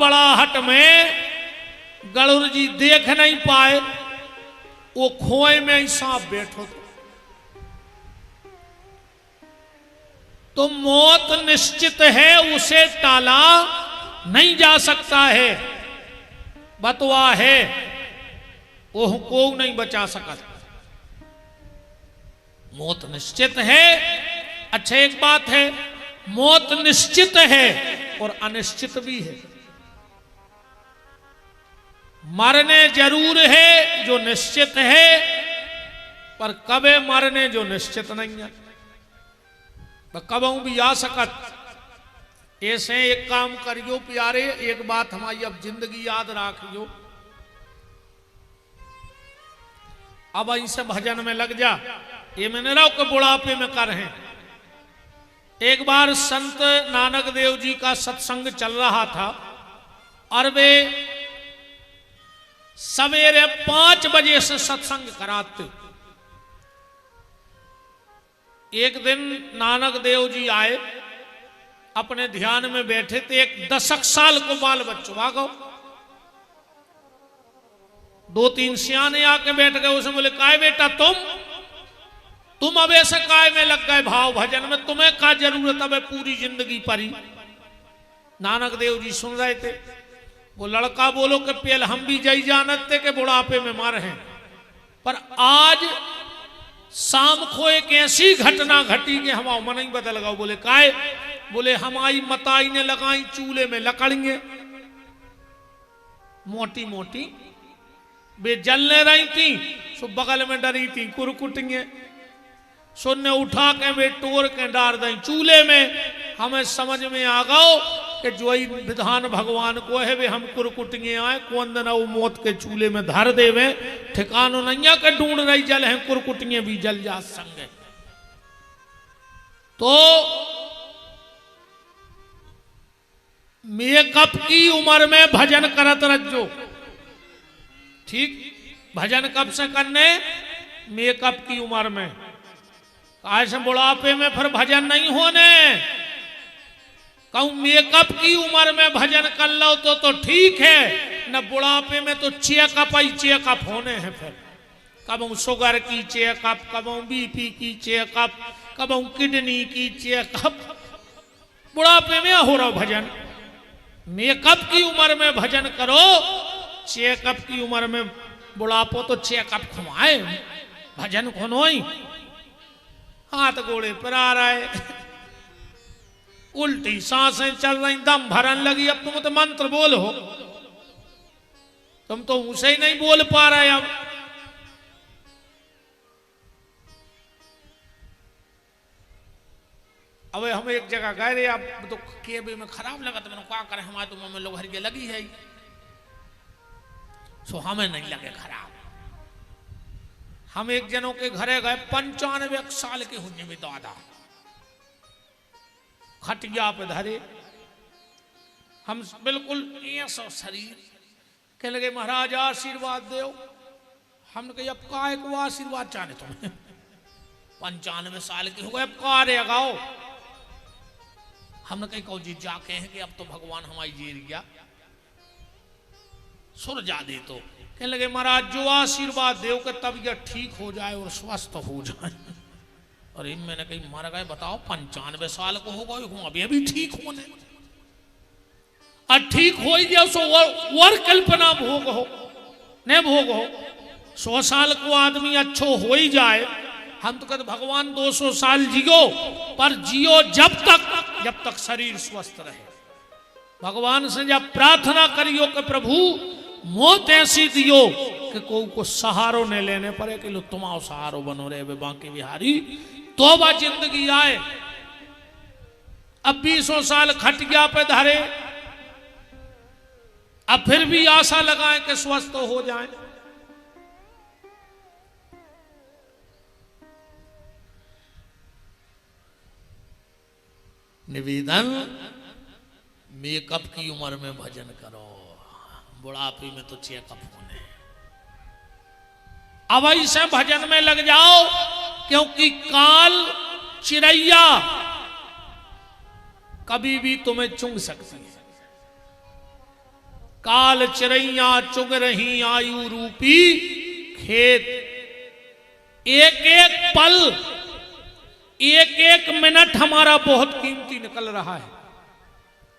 बड़ाहट में गणुर जी देख नहीं पाए, वो खोए में ही सांप बैठो तो मौत निश्चित है, उसे टाला नहीं जा सकता है। बतवा है वो को नहीं बचा सकता, मौत निश्चित है। अच्छा एक बात है, मौत निश्चित है और अनिश्चित भी है। मरने जरूर है जो निश्चित है, पर कबे मरने जो निश्चित नहीं है, कबू भी आ सकत। ऐसे एक काम करियो प्यारे, एक बात हमारी अब जिंदगी याद राखियो, अब ऐसे भजन में लग जा, ये मैंने रहो के बुढ़ापे में कर हैं। एक बार संत नानक देव जी का सत्संग चल रहा था और वे सवेरे 5 बजे से सत्संग कराते। एक दिन नानक देव जी आए, अपने ध्यान में बैठे थे, एक 10 साल को बाल बच्चों भागो, 2-3 सियाने आके बैठ गए। उसमें बोले काय बेटा तुम अब ऐसे काय में लग गए भाव भजन में, तुम्हें क्या जरूरत अब पूरी जिंदगी परी। नानक देव जी सुन रहे थे। वो लड़का बोलो कि पेल हम भी जई जानते के बुढ़ापे में मर हैं, पर आज शाम को एक ऐसी घटना घटी कि हमारा मन ही बदल गया। बोले काय? बोले हमारी मताई ने लगाई चूल्हे में लकड़ियां मोटी मोटी, वे जलने रही थी, सो बगल में डरी थी कुरकुटियां, सुनने उठा के वे टोर के डार दी चूल्हे में। हमें समझ में आ गओ कि जो विधान भगवान को है वे हम कुरकुटियां आए, कौन दिन वो मौत के चूल्हे में धर देवे, ठिकानो नहीं के ढूंढ रही जल है, कुरकुटियां भी जल जा संगे। तो मेकअप की उम्र में भजन करत रजो, ठीक? भजन कब से करने? मेकअप की उम्र में। आज बुढ़ापे में फिर भजन नहीं होने। कहूं मेकअप की उम्र में भजन कर लो तो ठीक है, न बुढ़ापे में तो चेकअप ही चेकअप होने हैं। फिर कबू शुगर की चेकअप, कबू बीपी की चेकअप, कबू किडनी की चेकअप, बुढ़ापे में हो रहा भजन। मेकअप की उम्र में भजन करो, चेकअप की उम्र में बुढ़ापो तो चेकअप खुमाए, भजन खुनोई। हाथ घोड़े पर आ रहा है, उल्टी सांसें चल रही, दम भरन लगी। अब तुम तो मंत्र बोलो, तुम तो उसे ही नहीं बोल पा रहे। अब हम एक जगह गए रे, अब तो केबे में खराब लगा, तो मैंने क्या करे, हमारे तो मुंह में लोग हर लगी है, सो हमें नहीं लगे खराब। हम एक जनों के घरे गए, 95 साल के होने में दादा, खटिया पे धरे, हम बिल्कुल ऐसा शरीर, कह लगे महाराज आशीर्वाद दो। हमने कहा अब काय को आशीर्वाद चाहे तुम्हें, 95 साल के हो गए, अब का रे गाओ। हमने कही कहो जी जाके हैं कि अब तो भगवान हमारी जीर गया, सुर जा दे। तो कहने लगे महाराज जो आशीर्वाद दो कि तबीयत ठीक हो जाए और स्वस्थ हो जाए। अरे मैंने कही मर गए, बताओ 95 साल को हो गए हूं, अभी अभी ठीक होने, और ठीक हो ही जाओ सो वर कल्पना भोग हो न भोग हो। 100 साल को आदमी अच्छो हो ही जाए। हम तो कहते भगवान 200 साल जियो, पर जियो जब तक शरीर स्वस्थ रहे। भगवान से जब प्रार्थना करियो कि प्रभु मौत ऐसी दियो कि को सहारो न लेने पड़े, कि लो तुम्हारो सहारो बनो रे बांके बिहारी, तो वह जिंदगी आए। अब 20 साल खटिया पे धरे, अब फिर भी आशा लगाएं कि स्वस्थ हो जाएं। निवेदन, मेकअप की उम्र में भजन करो, बुढ़ापे में तो चेकअप होने। अब ऐसे भजन में लग जाओ, क्योंकि काल चिड़ैया कभी भी तुम्हें चुंग सकती है। काल चिरैया चुग रही आयु रूपी खेत। एक एक पल, एक एक मिनट हमारा बहुत कीमती निकल रहा है।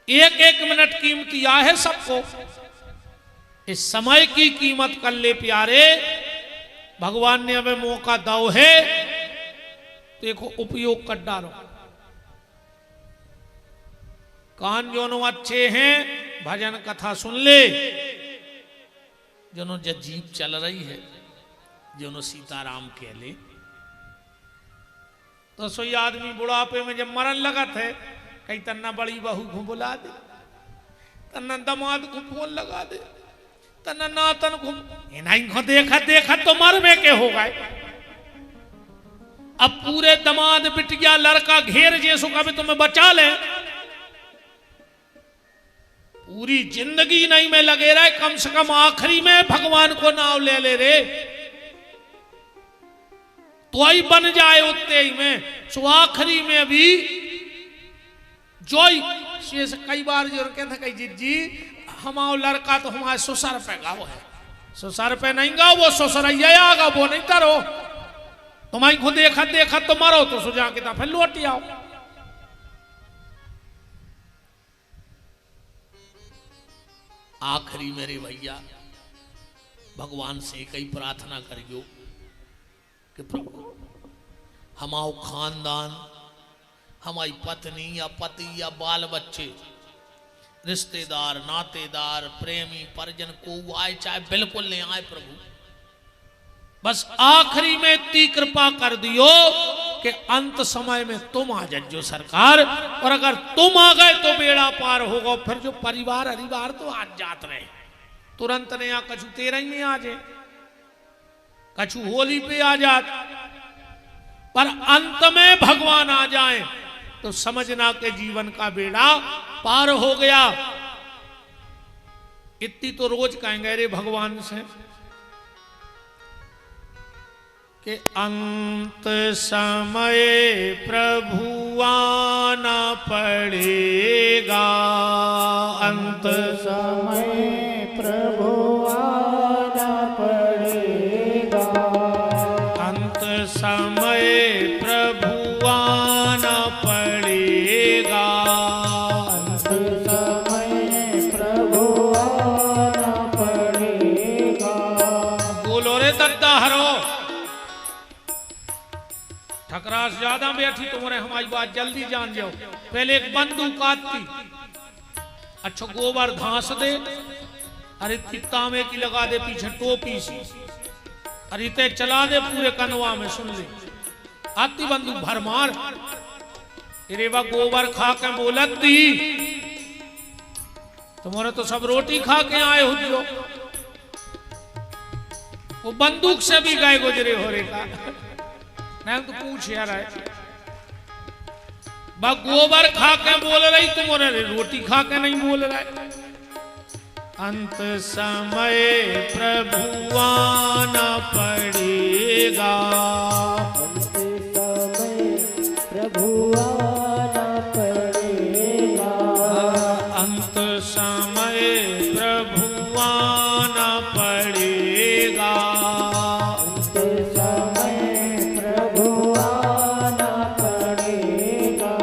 एक एक मिनट कीमती है सबको। इस समय की कीमत कर ले प्यारे। भगवान ने हमें मौका दो है, देखो उपयोग कर डालो। कान जोनो अच्छे हैं भजन कथा सुन ले, जोनो जीप चल रही है, जोनो सीताराम कह ले। तो सोई आदमी बुढ़ापे में जब मरन लगा थे, कहीं तन्ना बड़ी बहू को बुला दे, तन्ना दामाद को फोन लगा दे, तन्ना नातन को नहीं को देखा देखा तो मर में के हो गए। अब पूरे दामाद बिटिया लड़का घेर जैसो कभी तुम्हें बचा ले, पूरी जिंदगी नहीं में लगे रहे, कम से कम आखिरी में भगवान को नाव ले ले रे, तो ही बन जाए उतने ही में। सो आखिरी में भी जो कई बार जो कहते कई जी हमारा लड़का तो हमारे ससुर पे गाओ है, ससुर पे नहीं गाओ, वो ससुर आगा वो नहीं करो, तुम्हारी को देखा देखा तो मरो, तो सुझा के फिर लौट आओ। आखिरी मेरे भैया भगवान से कई प्रार्थना करियो कि प्रभु हमारा खानदान, हमारी पत्नी या पति या बाल बच्चे, रिश्तेदार नातेदार प्रेमी परिजन को आए चाहे बिल्कुल नहीं आए प्रभु, बस आखिरी में इतनी कृपा कर दियो कि अंत समय में तुम आ जाओ सरकार। और अगर तुम आ गए तो बेड़ा पार होगा। फिर जो परिवार हरिवार तो आज जात रहे, तुरंत नया कछु तेरह ही में आ जाए, कछु होली पे आ जात, पर अंत में भगवान आ जाए तो समझना के जीवन का बेड़ा पार हो गया। इतनी तो रोज कहेंगे रे भगवान से कि अंत समय प्रभु आना पड़ेगा, अंत समय प्रभु आना पड़ेगा, अंत समय प्रभु आना पड़ेगा, अंत समय प्रभु आना पड़ेगा। बोलो रे दद्दा हरो, ठकरास ज्यादा बैठी तुम्हारे हमारी बात जल्दी जान जाओ। पहले एक बंदूक आती, अच्छा गोबर घास दे, अरे तांबे की लगा दे पीछे टोपी सी, अरे ते चला दे पूरे कनवा में, सुन ले आती बंदूक भरमार। अरे वह गोबर खा के बोलत दी, तुम्हारे तो सब रोटी खा के आए हो जो, वो बंदूक से भी गए गुजरे हो रे का नहीं तो पूछ यार है, बा गोबर खा के बोल रही तुम्हारे रोटी खा के नहीं बोल रहे। अंत समय प्रभु आना पड़ेगा, अंत समय प्रभु आना पड़ेगा, अंत समय प्रभु आना पड़ेगा, अंत समय प्रभु आना पड़ेगा।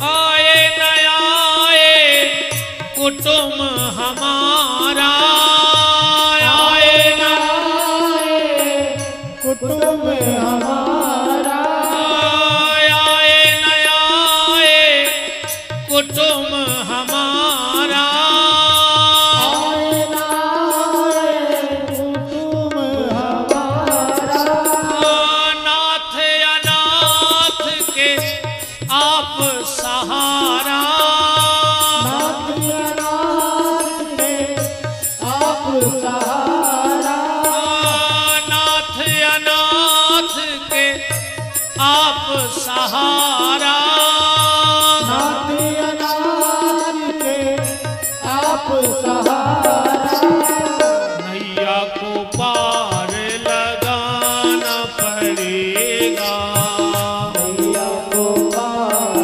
आए न आए कुटुंब हमारा, आए न आए कुटुंब हमारा, आए न आए कुटुंब हमारा, आए ना आए कुटुंब हमारा, नाथ अनाथ के आप सहारा, नाथ अनाथ के आप सहारा, नाथ अनाथ के आप सहारा, नाथ अनाथ के आप सहारा। नैया को पार लगाना पड़ेगा, नैया को पार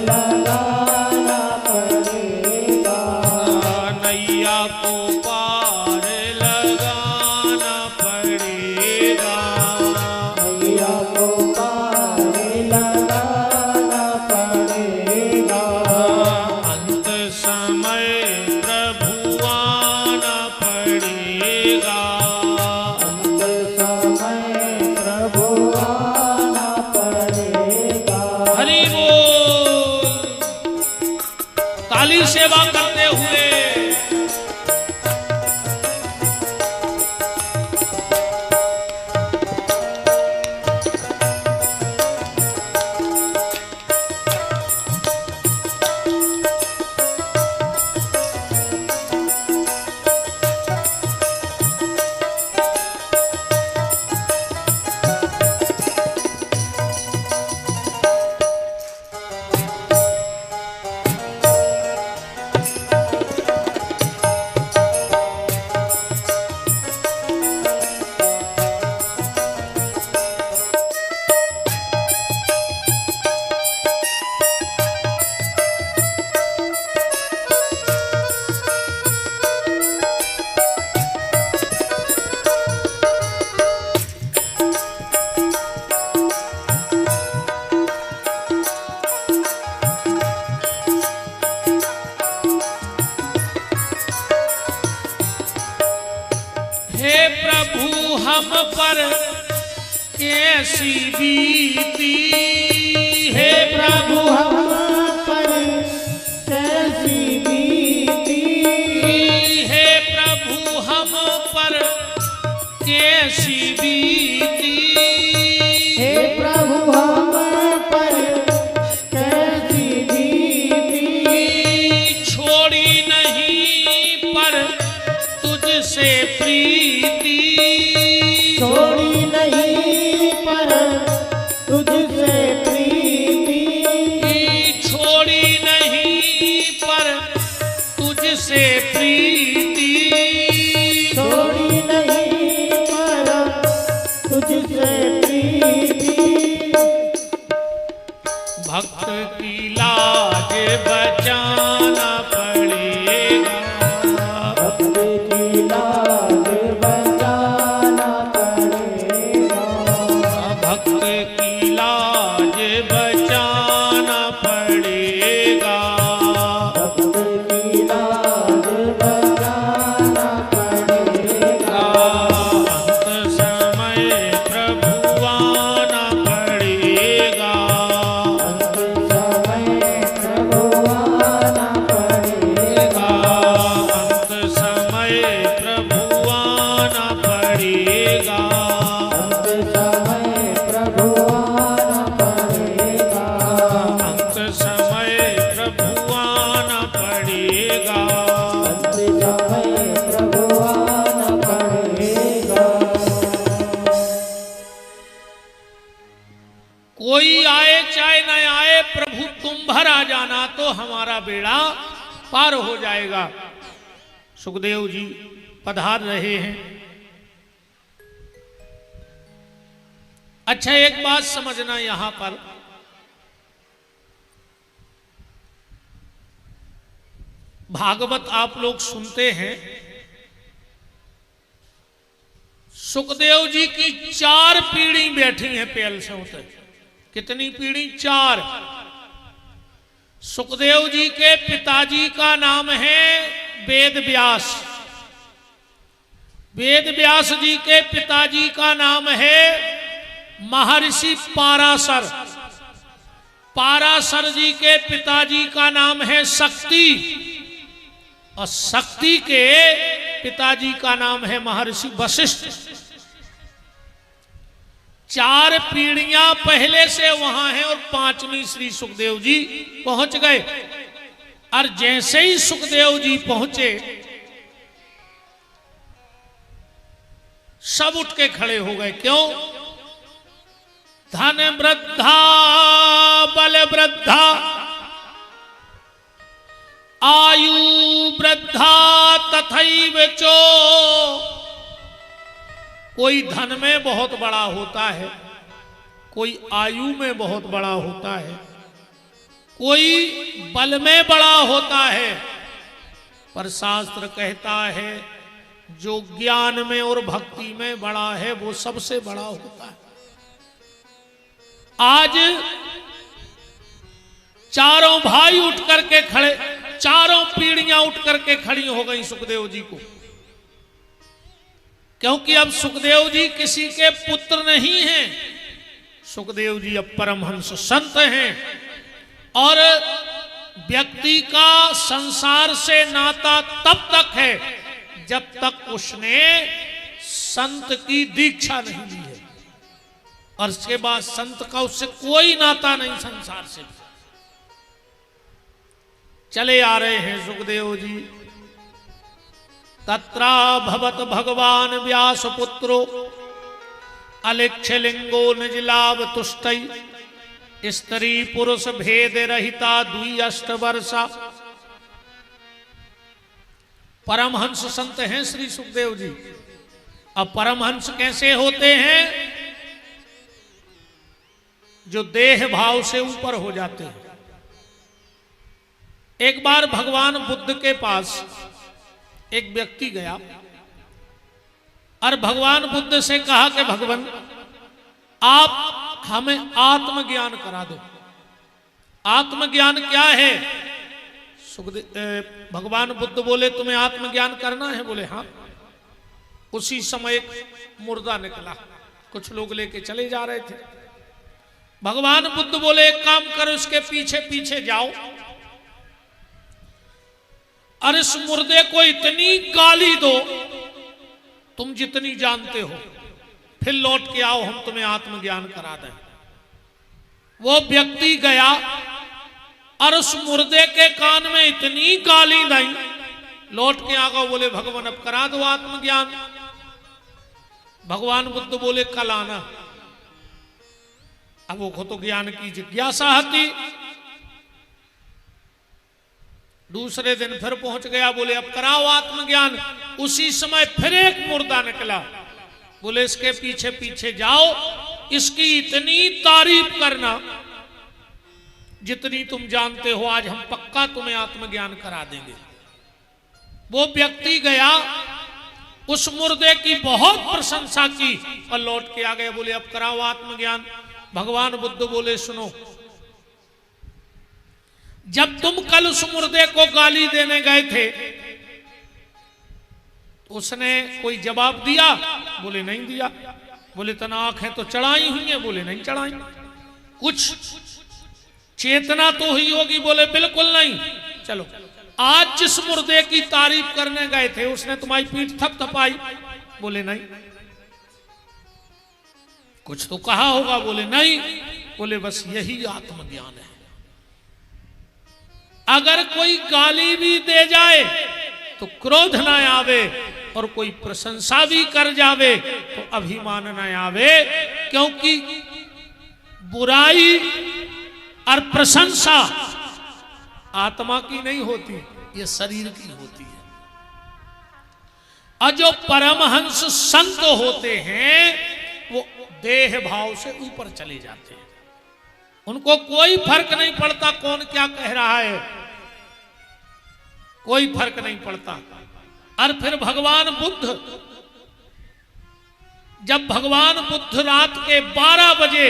लगाना पड़ेगा, नैया नैया को पार लगाना पड़ेगा। नैया को पार लगाना पड़ेगा। अंत समय प्रभु आना पड़ेगा। अंत समय प्रभु आना पड़ेगा। हरि बोल। काली सेवा करते हुए हे प्रभु हम पर कैसी बीती। हे प्रभु हम पर कैसी बीती। हे प्रभु हम पर कैसी बीती। हे प्रभु हम पर कैसी बीती। छोड़ी नहीं पर तुझसे प्रीति। छोड़ी नहीं पर तुझसे प्रीति। छोड़ी नहीं पर तुझसे प्रीति। छोड़ी नहीं पर तुझसे प्रीति। भक्त की लाज बचाना पड़ेगा। भक्त की लाज बचाना पड़ेगा। भक्त की लाज बचाना पड़ेगा। भक्त की लाज बचाना पड़ेगा। अंत समय प्रभु आना पड़ेगा। अंत समय प्रभु आना पड़ेगा। अंत समय प्रभु आना पड़ेगा। अंत समय प्रभु आना पड़ेगा। अंत समय प्रभु आना पड़ेगा। अंत समय प्रभु आना पड़ेगा। कोई आए चाहे न आए, प्रभु तुम भर आ जाना तो हमारा बेड़ा पार हो जाएगा। सुखदेव जी पधार रहे हैं। अच्छा, एक बात समझना यहां पर, भागवत आप लोग सुनते हैं। सुखदेव जी की 4 पीढ़ी बैठी हैं पेल से होते। कितनी पीढ़ी? 4। सुखदेव जी के पिताजी का नाम है वेद व्यास। वेद व्यास जी के पिताजी का नाम है महर्षि पाराशर। पाराशर जी के पिताजी का नाम है शक्ति, और शक्ति के पिताजी का नाम है महर्षि वशिष्ठ। 4 पीढ़ियां पहले से वहां हैं और 5वीं श्री सुखदेव जी पहुंच गए। और जैसे ही सुखदेव जी पहुंचे, सब उठ के खड़े हो गए। क्यों? धन वृद्धा बल वृद्धा आयु वृद्धा तथैव चो। कोई धन में बहुत बड़ा होता है, कोई आयु में बहुत बड़ा होता है, कोई बल में बड़ा होता है, पर शास्त्र कहता है जो ज्ञान में और भक्ति में बड़ा है वो सबसे बड़ा होता है। आज चारों भाई उठ करके खड़े, चारों पीढ़ियां उठ करके खड़ी हो गई सुखदेव जी को, क्योंकि अब सुखदेव जी किसी के पुत्र नहीं हैं। सुखदेव जी अब परमहंस संत हैं और व्यक्ति का संसार से नाता तब तक है जब तक उसने संत की दीक्षा नहीं ली है, और इसके बाद संत का उससे कोई नाता नहीं संसार से। चले आ रहे हैं सुखदेव जी। तत्रा भवत भगवान व्यास पुत्रो अलिक्षलिंगो निजलाभ तुष्टि स्त्री पुरुष भेद रहिता द्वि अष्ट वर्षा। परमहंस संत हैं श्री सुखदेव जी। अब परमहंस कैसे होते हैं? जो देह भाव से ऊपर हो जाते हैं। एक बार भगवान बुद्ध के पास एक व्यक्ति गया और भगवान बुद्ध से कहा कि भगवान आप हमें आत्मज्ञान करा दो। आत्मज्ञान क्या है? भगवान बुद्ध बोले तुम्हें आत्मज्ञान करना है? बोले हाँ। उसी समय एक मुर्दा निकला, कुछ लोग लेके चले जा रहे थे। भगवान बुद्ध बोले एक काम करो, इसके पीछे पीछे जाओ और इस मुर्दे को इतनी गाली दो तुम जितनी जानते हो, फिर लौट के आओ, हम तुम्हें आत्मज्ञान करा दें। वो व्यक्ति गया और उस मुर्दे के कान में इतनी गाली दी, लौट के आ गए। बोले भगवान अब करा दो आत्मज्ञान। भगवान बुद्ध बोले कल आना। अब वो तो ज्ञान की जिज्ञासा थी। दूसरे दिन फिर पहुंच गया, बोले अब कराओ आत्मज्ञान। उसी समय फिर एक मुर्दा निकला, बोले इसके पीछे पीछे जाओ, इसकी इतनी तारीफ करना जितनी तुम जानते हो, आज हम पक्का तुम्हें आत्मज्ञान करा देंगे। वो व्यक्ति गया, उस मुर्दे की बहुत प्रशंसा की और लौट के आ गए। बोले अब कराओ आत्मज्ञान। भगवान बुद्ध बोले सुनो, जब तुम कल उस मुर्दे को गाली देने गए थे तो उसने कोई जवाब दिया? बोले नहीं दिया। बोले तना आंखें तो चढ़ाई हुई है? बोले नहीं चढ़ाई। कुछ चेतना तो हुई होगी? बोले बिल्कुल नहीं। चलो आज जिस मुर्दे की तारीफ करने गए थे उसने तुम्हारी पीठ थपथपाई? बोले नहीं। कुछ तो कहा होगा? बोले नहीं। बोले बस यही आत्मज्ञान है। अगर कोई गाली भी दे जाए तो क्रोध ना आवे, और कोई प्रशंसा भी कर जावे तो अभिमान ना आवे, क्योंकि बुराई और प्रशंसा आत्मा की नहीं होती, ये शरीर की होती है। और जो परमहंस संत होते हैं वो देह भाव से ऊपर चले जाते हैं। उनको कोई फर्क नहीं पड़ता कौन क्या कह रहा है, कोई फर्क नहीं पड़ता। और फिर भगवान बुद्ध, जब भगवान बुद्ध रात के 12 बजे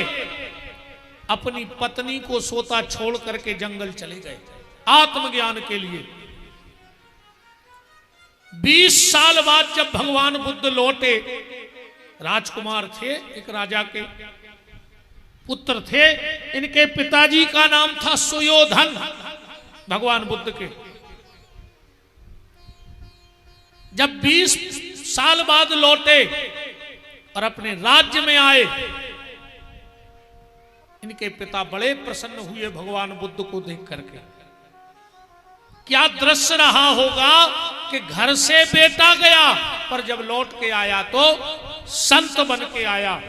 अपनी पत्नी को सोता छोड़ करके जंगल चले गए आत्मज्ञान के लिए, 20 साल बाद जब भगवान बुद्ध लौटे, राजकुमार थे, एक राजा के पुत्र थे। इनके पिताजी का नाम था सुयोधन, भगवान बुद्ध के। जब 20 साल बाद लौटे और अपने राज्य में आए, इनके पिता बड़े प्रसन्न हुए भगवान बुद्ध को देख करके। क्या दृश्य रहा होगा कि घर से बेटा गया, पर जब लौट के आया तो संत बन के आया।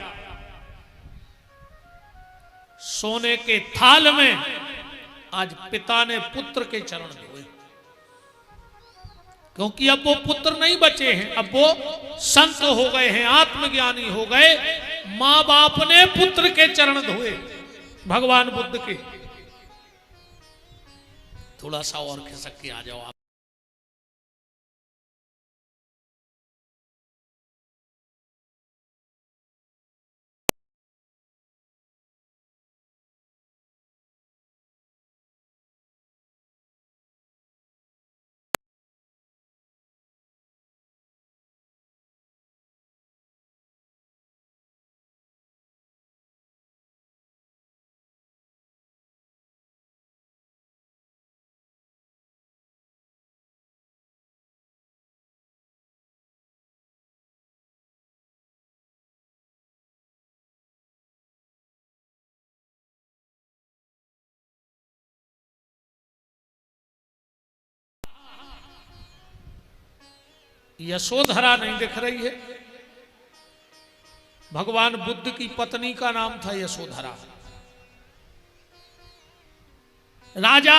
सोने के थाल में आज पिता ने पुत्र के चरण धोए, क्योंकि अब वो पुत्र नहीं बचे हैं, अब वो संत हो गए हैं, आत्मज्ञानी हो गए। मां बाप ने पुत्र के चरण धोए भगवान बुद्ध के। थोड़ा सा और खिसक के आ जाओ आप। यशोधरा नहीं दिख रही है। भगवान बुद्ध की पत्नी का नाम था यशोधरा। राजा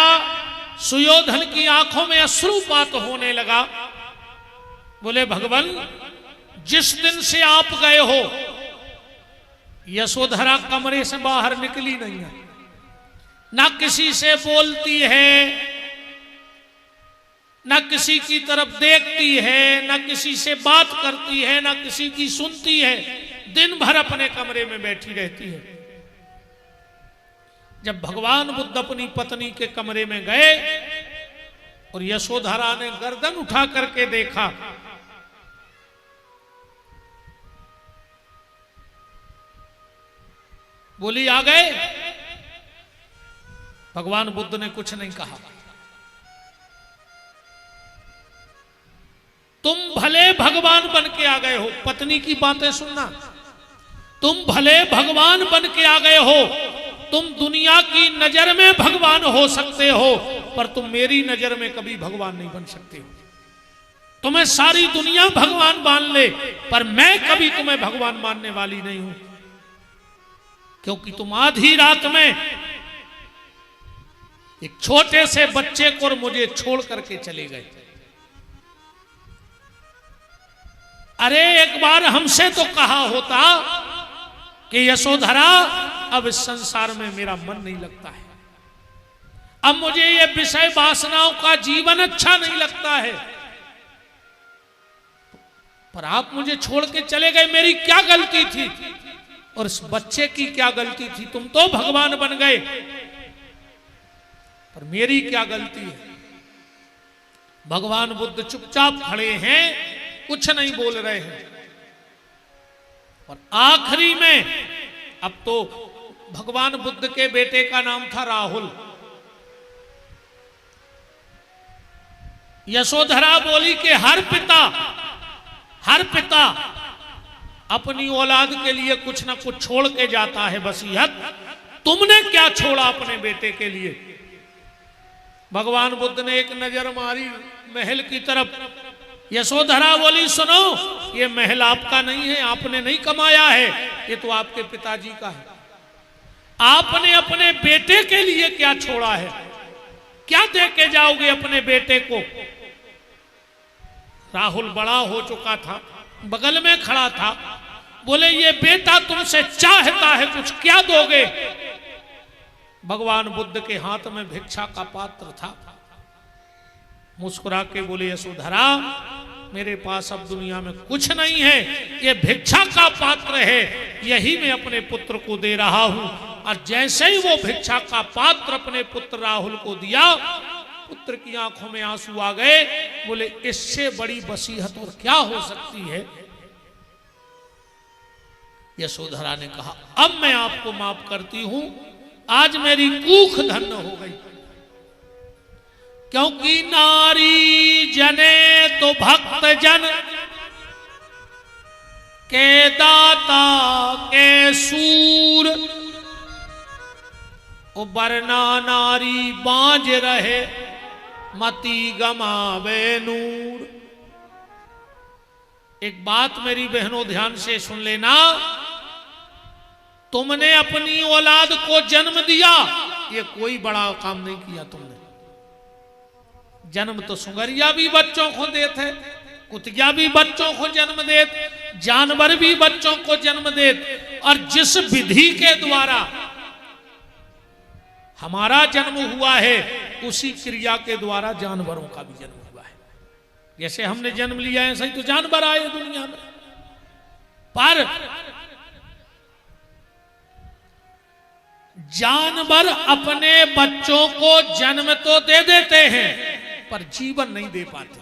सुयोधन की आंखों में अश्रुपात होने लगा। बोले भगवान, जिस दिन से आप गए हो यशोधरा कमरे से बाहर निकली नहीं है, ना किसी से बोलती है, ना किसी की तरफ देखती है, ना किसी से बात करती है, ना किसी की सुनती है, दिन भर अपने कमरे में बैठी रहती है। जब भगवान बुद्ध अपनी पत्नी के कमरे में गए और यशोधरा ने गर्दन उठा करके देखा, बोली आ गए। भगवान बुद्ध ने कुछ नहीं कहा। तुम भले भगवान बन के आ गए हो, पत्नी की बातें सुनना, तुम भले भगवान बन के आ गए हो, तुम दुनिया की नजर में भगवान हो सकते हो, पर तुम मेरी नजर में कभी भगवान नहीं बन सकते हो। तुम्हें सारी दुनिया भगवान मान ले, पर मैं कभी तुम्हें भगवान मानने वाली नहीं हूं, क्योंकि तुम आधी रात में एक छोटे से बच्चे को और मुझे छोड़ करके चले गए। अरे एक बार हमसे तो कहा होता कि यशोधरा, अब इस संसार में मेरा मन नहीं लगता है, अब मुझे ये विषय वासनाओं का जीवन अच्छा नहीं लगता है, पर आप मुझे छोड़ के चले गए, मेरी क्या गलती थी? और इस बच्चे की क्या गलती थी? तुम तो भगवान बन गए, पर मेरी क्या गलती है? भगवान बुद्ध चुपचाप खड़े हैं, कुछ नहीं बोल रहे हैं। और आखिरी में, अब तो भगवान बुद्ध के बेटे का नाम था राहुल। यशोधरा बोली कि हर पिता अपनी औलाद के लिए कुछ ना कुछ छोड़ के जाता है वसीयत। तुमने क्या छोड़ा अपने बेटे के लिए? भगवान बुद्ध ने एक नजर मारी महल की तरफ। यशोधरा बोली, सुनो, ये महल आपका नहीं है, आपने नहीं कमाया है, ये तो आपके पिताजी का है। आपने अपने बेटे के लिए क्या छोड़ा है? क्या दे के जाओगे अपने बेटे को? राहुल बड़ा हो चुका था, बगल में खड़ा था। बोले, ये बेटा तुमसे चाहता है, कुछ क्या दोगे? भगवान बुद्ध के हाथ में भिक्षा का पात्र था। मुस्कुरा के बोले, यशोधरा, मेरे पास अब दुनिया में कुछ नहीं है, ये भिक्षा का पात्र है, यही मैं अपने पुत्र को दे रहा हूं। और जैसे ही वो भिक्षा का पात्र अपने पुत्र राहुल को दिया, पुत्र की आंखों में आंसू आ गए। बोले, इससे बड़ी वसीयत और क्या हो सकती है? यशोधरा ने कहा, अब मैं आपको माफ करती हूं, आज मेरी कूख धन्य हो गई, क्योंकि नारी जने तो भक्त जन के दाता के सूर, वरना नारी बांझ रहे मती गमावे नूर। एक बात मेरी बहनों ध्यान से सुन लेना, तुमने अपनी औलाद को जन्म दिया, ये कोई बड़ा काम नहीं किया तुमने। जन्म तो सुंगरिया भी बच्चों को देते, कुतिया भी बच्चों को जन्म देते, जानवर भी बच्चों को जन्म देते। और जिस विधि के द्वारा हमारा जन्म हुआ है, उसी क्रिया के द्वारा जानवरों का भी जन्म हुआ है। जैसे हमने जन्म लिया है, ऐसे ही तो जानवर आए दुनिया में। पर जानवर अपने बच्चों को जन्म तो दे देते हैं, पर जीवन नहीं दे पाते,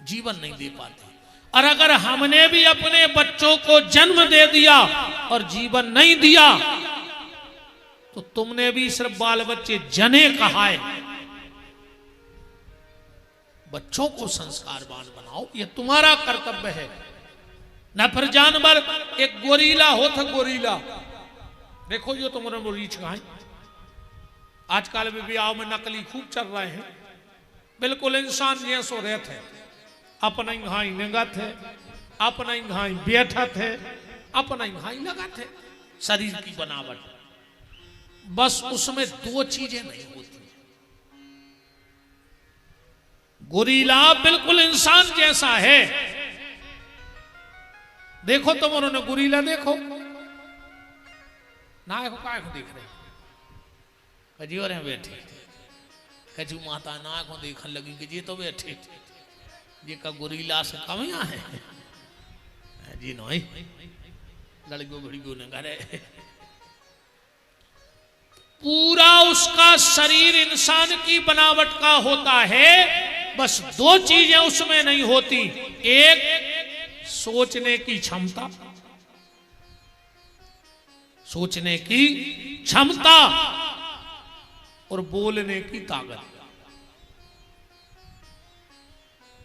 जीवन नहीं दे पाते। और अगर हमने भी अपने बच्चों को जन्म दे दिया और जीवन नहीं दिया, तो तुमने भी सिर्फ बाल बच्चे जने कहा है। बच्चों को संस्कारवान बनाओ, ये तुम्हारा कर्तव्य है। न फिर जानवर, एक गोरीला हो था, गोरीला देखो, जो तुम्हारे रीछ कहा, आजकल भी ब्याह में नकली खूब चल रहे हैं, बिल्कुल इंसान जैसो रहते हैं। अपना ही घाई नंगा थे, अपना ही घाई बैठा थे, अपना ही घाई लगा थे। शरीर की बनावट, बस उसमें दो चीजें नहीं होती। गोरीला बिल्कुल इंसान जैसा है। देखो तुम, उन्होंने गोरीला देखो ना, काय को देख रहे कजी और हैं बैठे, कजू माता ना को देखने लगी कि जी तो बैठे जी का गोरीला से कम यहाँ है जी नहीं लड़कियों घड़ियों ने करे। पूरा उसका शरीर इंसान की बनावट का होता है, बस दो चीजें उसमें नहीं होती। एक सोचने की क्षमता, सोचने की क्षमता और बोलने की ताकत।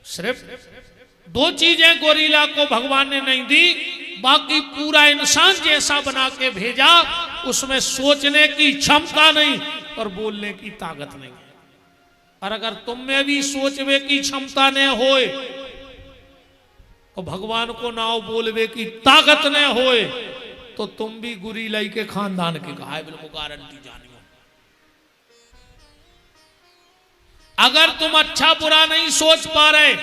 सिर्फ दो चीजें गोरीला को भगवान ने नहीं दी, बाकी पूरा इंसान जैसा बना के भेजा। उसमें सोचने की क्षमता नहीं और बोलने की ताकत नहीं। और अगर तुम में भी सोचने की क्षमता न होए और भगवान को नाव बोलवे की ताकत न होए तो तुम भी गोरीला के खानदान के कहा बिल्कुल गारंटी जानियो। अगर तुम अच्छा बुरा नहीं सोच पा रहे,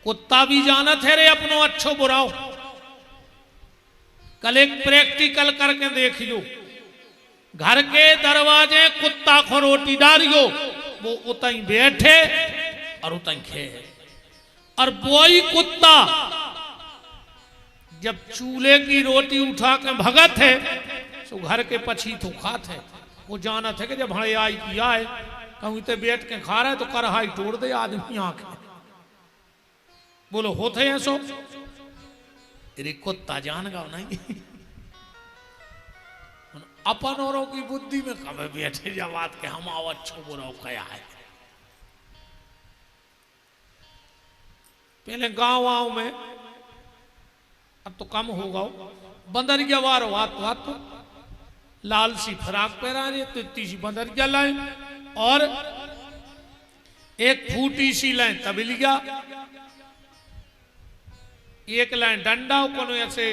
कुत्ता भी जानत है रे अपनो अच्छो बुराओ। कल एक प्रैक्टिकल करके देख लो, घर के दरवाजे कुत्ता को रोटी डालियो, वो उतई बैठे और उतई खे। और वही कुत्ता जब चूल्हे की रोटी उठा के भगत है तो घर के पछी तो खात है। वो जानत है कि जब हड़े आई की आए कहूं इतने बैठ के खा रहे तो करहाई तोड़ दे आदमी आंखें। बोलो होते हैं सो तेरे कुत्ता जान गाओ नहीं। अपन औरों की बुद्धि में कभी बैठे जा बात के हम आओ अच्छो बुरा क्या है। पहले गांव में, अब तो कम होगा, बंदरिया वार हुआ तो लाल सी फ्राक पहरा रही तो इतनी सी बंदरिया लाए और एक फूटी सी लाइन तबलिया, एक लाइन डंडा को ऐसे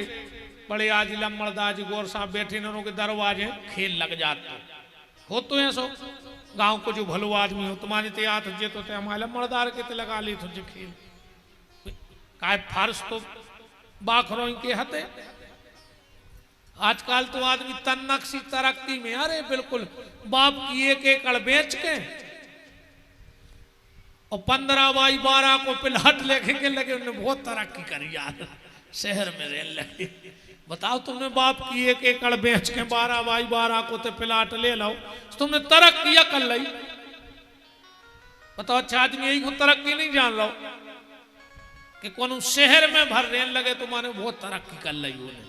बड़े आज लम्बड़दाज गौर साहब बैठे इन्हों के दरवाजे खेल लग जाते हो तो ऐसो गांव को जो भलो आदमी हो तुम्हारे ते आत जे तो हमारे लम्बड़दार के ते लगा ली तो खेल काय फर्श तो बाखरों के हते। आजकल तो आदमी तन्नक सी तरक्की में, अरे बिल्कुल बाप की एक एकड़ बेच के और 15 बाई 12 को प्लाट लेके के लगे, उन्होंने बहुत तरक्की करी यार, शहर में रहने लगे। बताओ तुमने बाप की एक एकड़ बेच के 12 बाई 12 को तो प्लाट ले लो, तुमने तरक्की कर ली। बताओ अच्छा आदमी यही को तरक्की नहीं जान लो कि कौन शहर में भर रहने लगे तो माने बहुत तरक्की कर ली उन्हें।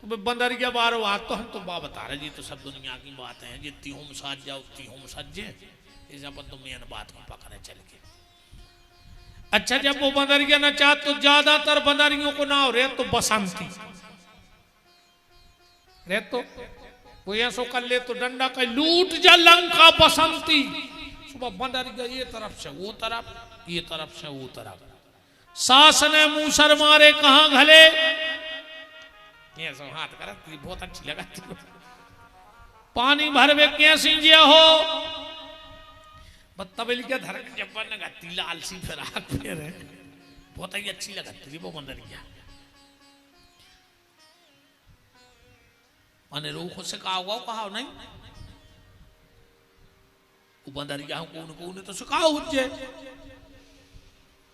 तो बंदरिया बारो आ तो हम तो बा बता रहे जी, तो सब दुनिया की बात है, जितनी हम साज जाओ उतनी हम सज्जे, इस अपन तो मेन बात को पकड़े चल के। अच्छा जब वो बंदरिया न चाह तो ज्यादातर बंदरियों को ना हो रहे तो बसंती रे, तो वो ऐसो कर ले तो डंडा का लूट जा लंका बसंती। सुबह बंदरिया ये तरफ से वो तरफ, ये तरफ से वो तरफ, सास ने मूसर मारे कहां घले, ये सब हाथ करती बहुत अच्छी लगाती। पानी भरवे कैसी जे हो बत्तबली के धर के जब्बर ने गत्ती लाल सी फिराक फेरे, बहुत ही अच्छी लगती थी वो बंदरिया। माने रूखों से कहा हुआ कहा नहीं, वो बंदरिया को उन्हें तो सिखाओ हुज्जे,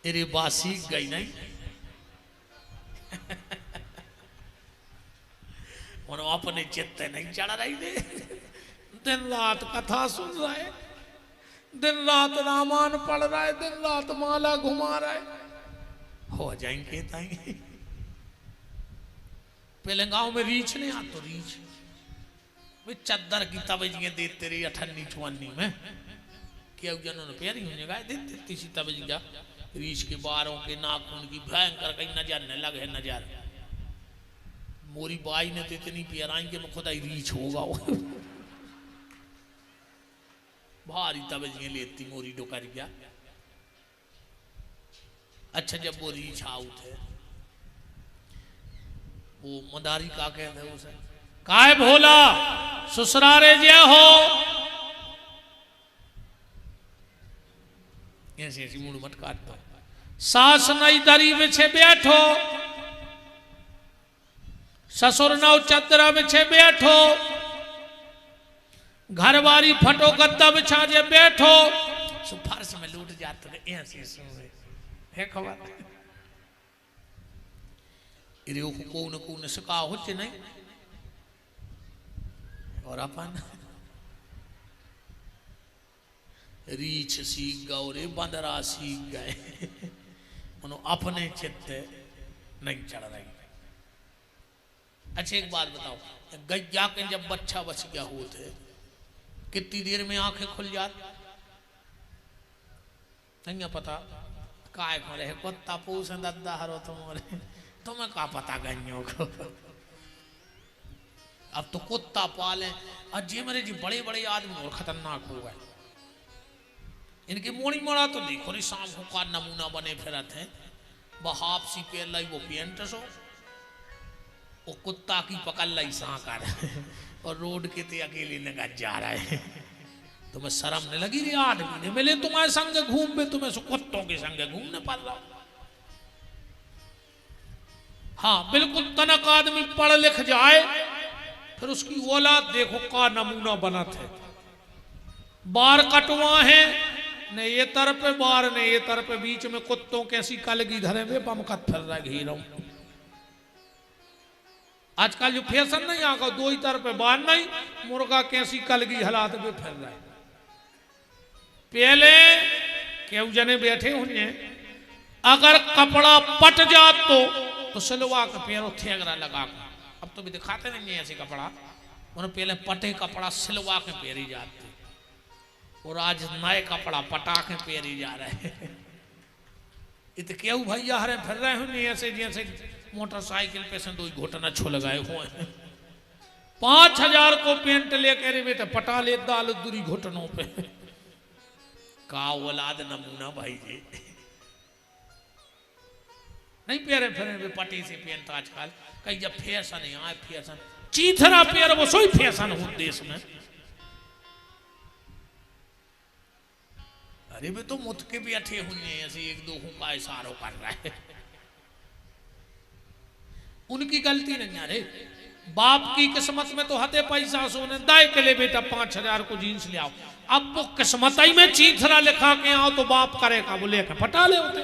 तेरे बासी गई नहीं। अपने चित्ते नहीं चढ़ रही थे, दिन रात कथा सुन रहे, दिन रात रामायण पढ़ रहा है, दिन रात माला घुमा रहा है, हो जाएंगे ताएंगे। पहले गांव में रीछ नहीं आ तो रीछ वे चद्दर की तबजियां देते रही 98 94 में, क्या जनों ने प्यारी होने गाय देती सी तबजिया, रीछ के बारों के नाखून की भयंकर कहीं नजर न लगे नजर। मोरी बाई ने तो इतनी प्याराई कि मैं खुदा ही रीछ होगा। भारी तबजिए लेती मोरी डोकर गया। अच्छा जब वो रीछ आउट है वो मदारी का कहते हैं उसे काय भोला ससुरारे जे हो ऐसी ऐसी मुड़ मत काट दो। सास नई दरी बिछे बैठो ससुर नौ चदरा बिछे बैठो घरवारी फटो गद्दा बिछा जे बैठो सो फर्श में लूट जाते ऐसे है खबर इरे को न सका होचे नहीं और अपन रीछ सीख गए रे बंदरा सीख गए उन्होंने अपने चित्त नहीं चढ़ रही। अच्छा एक बात बताओ गैया के जब बच्चा बच गया होते कितनी देर में आंखें खुल जाती नहीं पता काय खड़े है कुत्ता पूछ दद्दा हरो तुम्हें का पता गइयों को अब तो कुत्ता पाले अजय मेरे जी बड़े बड़े आदमी और खतरनाक हो गए। इनकी मोड़ी मोड़ा तो देखो रे शाम को का नमूना बने फिरत है बहाप सी पेर लाई वो पेंट सो वो कुत्ता की पकड़ लाई साकर और रोड के ते अकेले नगा जा रहा है। तुम्हें शर्म नहीं लगी रे आदमी ने मिले तुम्हारे संग घूम में तुम्हें सो कुत्तों के संग घूमने पड़ रहा। हाँ बिल्कुल तनक आदमी पढ़ लिख जाए फिर उसकी औलाद देखो का नमूना बना थे बार कटवा है ने ये तरफ बार ने ये तरफ बीच में कुत्तों कैसी कलगी धरे में बमकत फिर रहा घीरों। आजकल जो फैशन नहीं आगा दो ही तरफ बार नहीं मुर्गा कैसी कलगी हालात में फिर रहा है। पहले क्यों जने बैठे हुए अगर कपड़ा पट जात तो सिलवा के पैरों थेगरा लगा कर अब तो भी दिखाते नहीं है ऐसे कपड़ा उन्हें पहले पटे कपड़ा सिलवा के पेरी जाते और आज नए कपड़ा पटा के पेरी जा रहे इत क्यों भैया हरे फिर रहे हुए ऐसे जैसे मोटरसाइकिल पे से दो घुटना छुल गए हुए 5,000 को पेंट लेके रे बेटा पटा ले दाल दूरी घुटनों पे का औलाद नमूना भाई जी नहीं पेरे फिर पटी से पेंट आजकल कहीं जब फैशन है आए फैशन चीथरा पेर वो सोई फैशन हो देश में। अरे वे तो मुत के भी अठे हुए ऐसे एक दो का इशारों कर रहा है उनकी गलती नहीं है रे बाप की किस्मत में तो हते पैसा सोने दाए के लिए बेटा 5,000 को जीन्स ले आओ अब वो किस्मत ही में चीथरा लिखा के आओ तो बाप करेगा वो लेकर पटा ले होते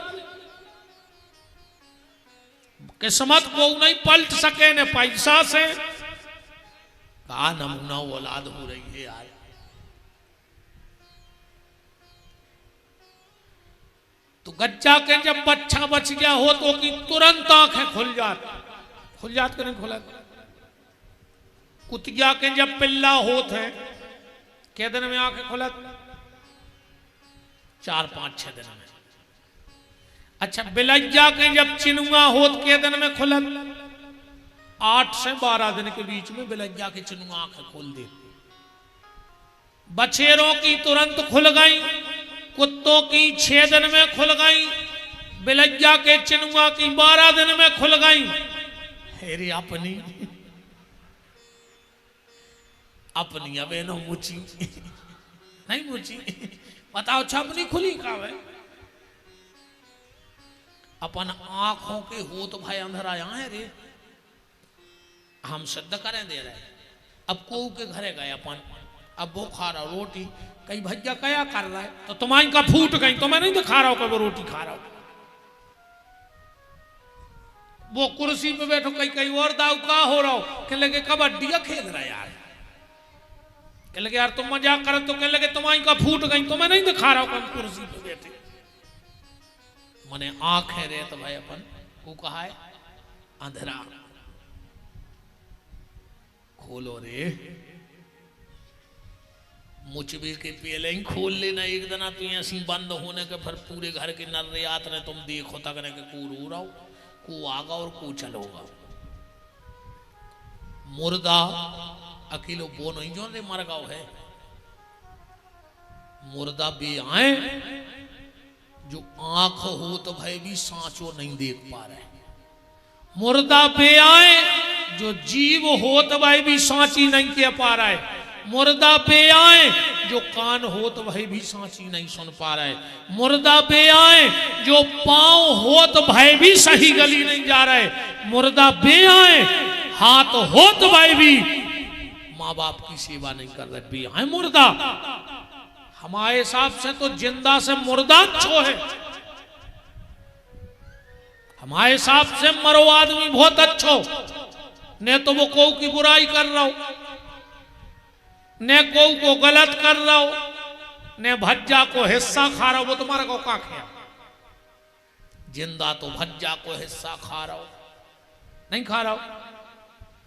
किस्मत को नहीं पलट सके ने पैसा से कहा नमूना औलाद हो रही है यार। तो गज्जा के जब बच्चा बच गया हो तो की तुरंत आंखें खुल जात के नहीं खुला। कुतिया के जब पिल्ला होत है क्या दिन में आंखें खुला 4-5-6 दिन में। अच्छा बिलैया के जब चिनुआ होत के दिन में खुलत 8 से 12 दिन के बीच में बिलैया के चिनुआ आंखें खोल दे। बछेरों की तुरंत खुल गई कुत्तों की 6 दिन में खुल गई बिलैया के चिनुआ की 12 दिन में खुल गई। हेरी अपनी अबे नो मुची नहीं मुची बताओ छपनी खुली का है अपन आंखों के हो तो भाई अंधेरा यहाँ है रे हम सिद्ध करें दे रहे। अब को के घरे गए अपन अब वो खा रहा रोटी कहीं भैया क्या कर रहा है तो तुम्हारी का फूट गई तो मैं नहीं दिखा रहा हूं कि वो रोटी खा रहा हूं। वो कुर्सी पे बैठो कहीं और दाऊ का हो रहा हो कह लगे कबड्डी खेल रहा है यार कह लगे यार तुम मजाक कर तो कह लगे तुम्हारी का फूट गई तो मैं नहीं दिखा रहा हूं कुर्सी पे बैठे मने आंखें रे तो भाई अपन को कहा है अंधेरा खोलो रे मुचबे के पहले ही खोल लेना एक दिन तो ऐसी बंद होने के फिर पूरे घर के नर्रियात ने तुम देखो तक ने को रो रहा हो को आगा और को चलोगा। मुर्दा अकेलो वो नहीं जो रे मर गाओ है मुर्दा बे आए जो आंख हो तो भाई भी सांचो नहीं देख पा रहे। मुर्दा बे आए जो जीव हो तो भाई भी सांची नहीं कह पा रहा है। मुर्दा पे आए जो कान हो तो भाई भी सांची नहीं सुन पा रहा है। मुर्दा पे आए जो पांव हो तो भाई भी सही गली नहीं जा रहा है। मुर्दा पे आए हाथ हो तो भाई भी माँ बाप की सेवा नहीं कर रहे। बे आए मुर्दा, हमारे हिसाब से तो जिंदा से मुर्दा अच्छो है। हमारे हिसाब से मरो आदमी बहुत अच्छो, ने तो वो को की बुराई कर रहा हो, ने को गलत कर रहा हो, ने भज्जा को हिस्सा खा रहा हो। वो तुम्हारा को का खाया? जिंदा तो भज्जा को हिस्सा खा रहा हो, नहीं खा रहा हो।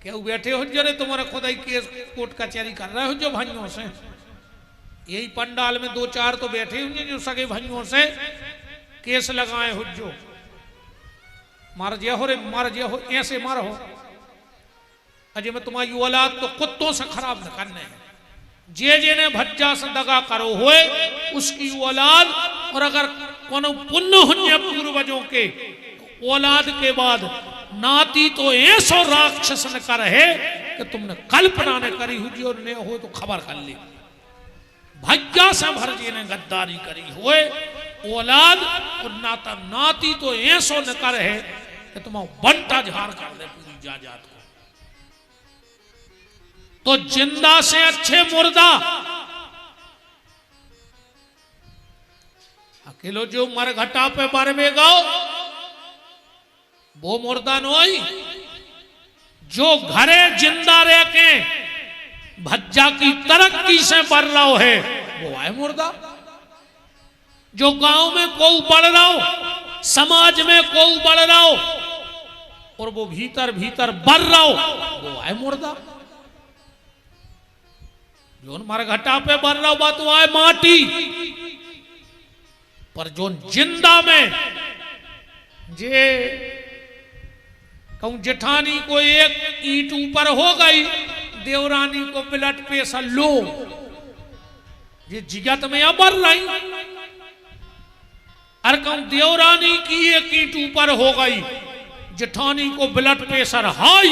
क्यों बैठे हो जो रे तुम्हारा खुदाई केस कोर्ट कचहरी कर रहे हो जो भाइयों से? यही पंडाल में दो चार तो बैठे होंगे जो सगे भाइयों से केस लगाए हो, जो मार जे हो रे मार जे हो, ऐसे मार हो। अजय में तुम्हारी औलाद तो कुत्तों से खराब न करने हैं। जे ने भज्जा से दगा करो हुए उसकी औलाद, और अगर कोनो पुण्य हुन्य पूर्वजों के औलाद के बाद नाती तो ऐसो राक्षस न कर है कि तुमने कल्पना न करी हुई और ने हो तो खबर कर ली। भज्जा से भरजी ने गद्दारी करी हुए औलाद और नाता नाती तो ऐसो न कर है कि तुम बंटा झाड़ कर दे पूरी जायदाद को। तो जिंदा से अच्छे मुर्दा। अकेलो जो मरघटा पे बरवे गाओ वो मुर्दा नोई। जो घरे जिंदा रह के भज्जा की तरक्की से बढ़ रहा है वो है मुर्दा। जो गांव में कोई बढ़ रहा हो, समाज में कोई बढ़ रहा हो और वो भीतर भीतर बढ़ रहा हो वो है मुर्दा। जो मरघटा पे बढ़ रहा हो बात वो है माटी। पर जो जिंदा में जे कहूं जेठानी को एक ईंट ऊपर हो गई, देवरानी को ब्लड प्रेशर लो, ये जिगत में अबर रही। अरे कहूं देवरानी की एक ईंट ऊपर हो गई, जेठानी को ब्लड प्रेशर हाई,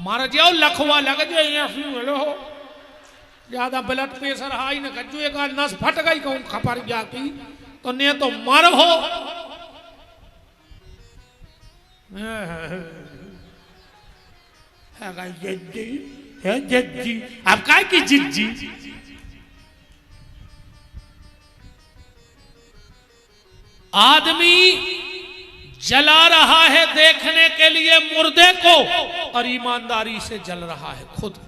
मर जाओ लखवा लग जाए। ज्यादा ब्लड प्रेशर हाई न कजो एक नस फट गई कहूं खपर जाती तो ने तो मर हो। जज्जी अब काय की जिज्जी? आदमी जला रहा है देखने के लिए मुर्दे को और ईमानदारी से जल रहा है खुद।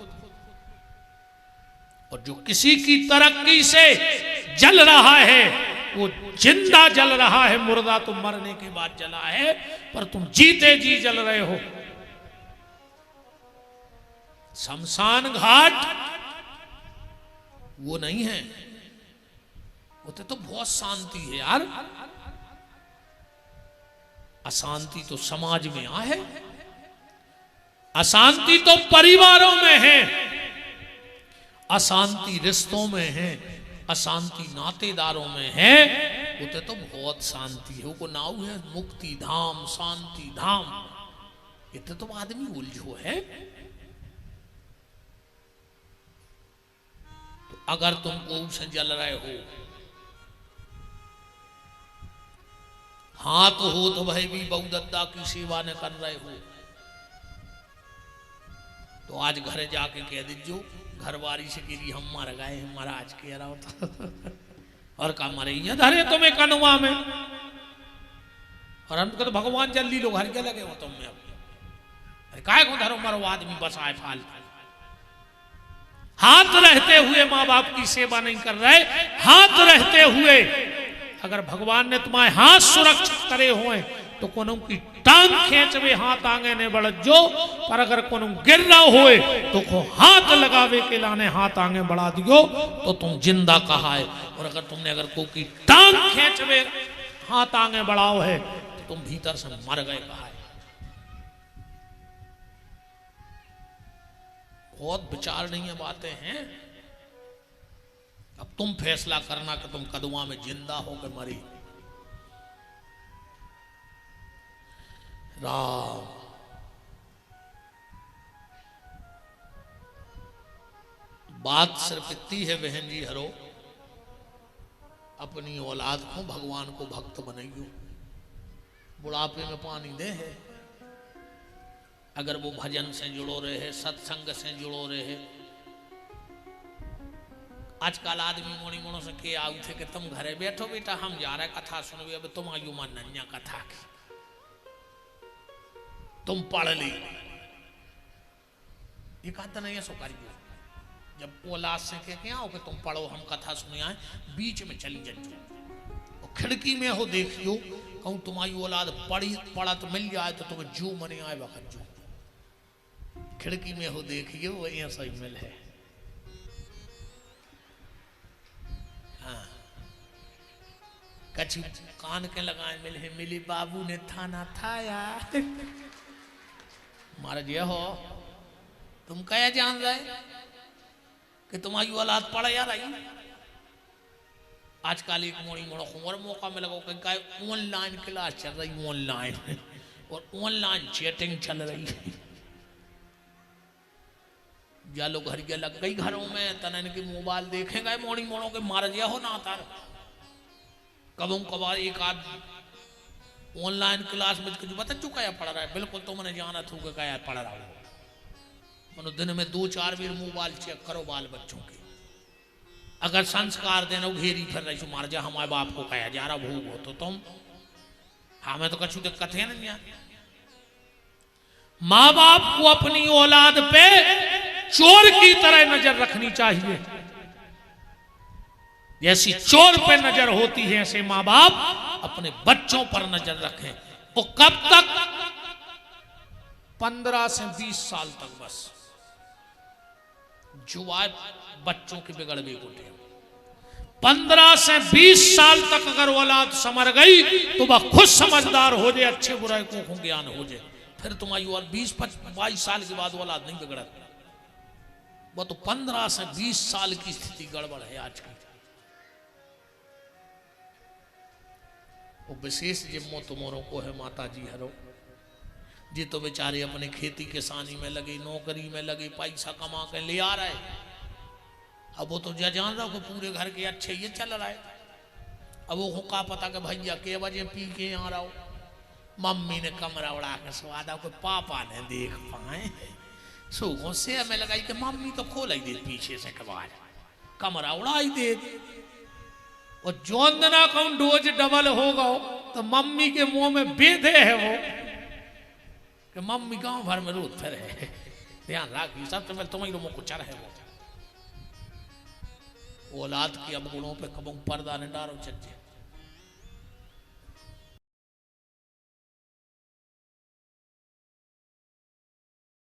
और जो किसी की तरक्की से जल रहा है वो जिंदा जल रहा है। मुर्दा तो मरने के बाद जला है, पर तुम जीते जी जल रहे हो। शमशान घाट वो नहीं है, वो तो बहुत शांति है यार। अशांति तो समाज में है, अशांति तो परिवारों में है, अशांति रिश्तों में है, अशांति नातेदारों में है। उते तो बहुत शांति है। वो नाव है मुक्ति धाम शांति धाम। इतने तो आदमी उलझो है। तो अगर तुम कोप से जल रहे हो, हाथ हो तो भाई भी बहुदत्ता की सेवा न कर रहे हो, तो आज घर जाके कह दीजिए घरवारी से गिरी हम मर गए महाराज कह रहा होता और का मरे धरे तुम्हें कनुआ में। और हम तो भगवान जल्दी लो घर के लगे हो तुम में। अरे काय को धरो मरो आदमी बसाए फालतू। हाथ रहते हुए माँ बाप की सेवा नहीं कर रहे। हाथ रहते हुए अगर भगवान ने तुम्हारे हाथ सुरक्षित करे हुए तो कोनो की टांग खींचवे हाथ आगे ने बढ़ जो। पर अगर कोनो गिर रहा होए तो को हाथ लगावे के लाने हाथ आगे बढ़ा दियो तो तुम जिंदा कहा है। और अगर तुमने अगर को की टांग खींचवे हाथ आगे बढ़ाओ है तो तुम भीतर से मर गए कहा है। बहुत विचार नहीं है बातें हैं। अब तुम फैसला करना कि तुम कदुआ में जिंदा हो के मरी। राम बात सिर्फ इतनी है बहन जी हरो, अपनी औलाद को भगवान को भक्त बनाइयो। बुढ़ापे में पानी दे है, अगर वो भजन से जुड़ो रहे, सत्संग से जुड़ो रहे। आजकल आदमी मोड़ी मोड़ो से के आउ थे कि तुम घरे बैठो बेटा हम जा रहे कथा सुनबे, अब तुम आयु मन नन्या कथा की, तुम पढ़ ली। ये कहता नहीं है सो करिए। जब औलाद से कह के आओ कि तुम पढ़ो हम कथा सुने आए, बीच में चली जाइए और खिड़की में हो देखियो, कहूँ तुम्हारी औलाद पढ़ा तो मिल जाए तो तुम्हें जो मने आए वक्त जो। खिड़की में हो देखियो वो ऐसा ही मिल है। हाँ कछु कान के लगाए मिल है, मिली बाबू ने थाना थाया। महाराज ये हो तुम क्या जान रहे कि तुम्हारी औलाद पढ़ या रही। आजकल एक मोड़ी मोड़ो और मौका मिला कि ऑनलाइन क्लास चल रही, ऑनलाइन और ऑनलाइन चैटिंग चल रही है। या लोग घर के लग गई घरों में तना इनकी मोबाइल देखेंगे मोड़ी मोड़ों के मार दिया हो ना तार। कबों कबार एक आध ऑनलाइन क्लास में कुछ बता चुका है पढ़ रहा है, बिल्कुल तो मैंने जाना था क्या पढ़ रहा हो। मनो दिन में 2-4 बार मोबाइल चेक करो बाल बच्चों के। अगर संस्कार देना घेरी फिर रही मार जा हमारे बाप को कहा जा रहा भूग हो तो तुम हमें तो कछु दिक्कत है नहीं। माँ बाप को अपनी औलाद पे चोर की तरह नजर रखनी चाहिए। जैसी चोर पे नजर होती है ऐसे माँ बाप अपने बच्चों पर नजर रखें। वो कब तक? 15 से 20 साल तक बस। जुआ बच्चों की बिगड़वे को टे 15 से 20 साल तक अगर औलाद समझ गई तो वह खुद समझदार हो जाए, अच्छे बुराई को ज्ञान हो जाए, फिर तुम्हारी और 20-22 साल के बाद औलाद नहीं बिगड़ा। वो तो 15 से 20 साल की स्थिति गड़बड़ है आज की। वो विशेष जिम्मो तुम्हारों को है माता जी हरो, जी तो बेचारे अपने खेती किसानी में लगे, नौकरी में लगे, पैसा कमा के ले आ रहे। अब वो तो जान रहा हो कि पूरे घर के अच्छे ये चल रहा है। अब वो का पता कि भैया के बजे पी के आ रहा हो, मम्मी ने कमरा उड़ा के स्वादा को पापा ने देख पाए सूखों से हमें लगाई कि मम्मी तो खोल ही दे पीछे से कबाड़, कमरा उड़ाई दे। और जोन दिना कहूं डोज डबल होगा तो मम्मी के मुंह में बेधे है वो कि मम्मी गांव भर में रोज फिरे। ध्यान रखिए सबसे पहले तुम्हारी लोगों को चढ़ है वो औलाद की अब गुणों पे कबों पर्दा ने डारो चचे।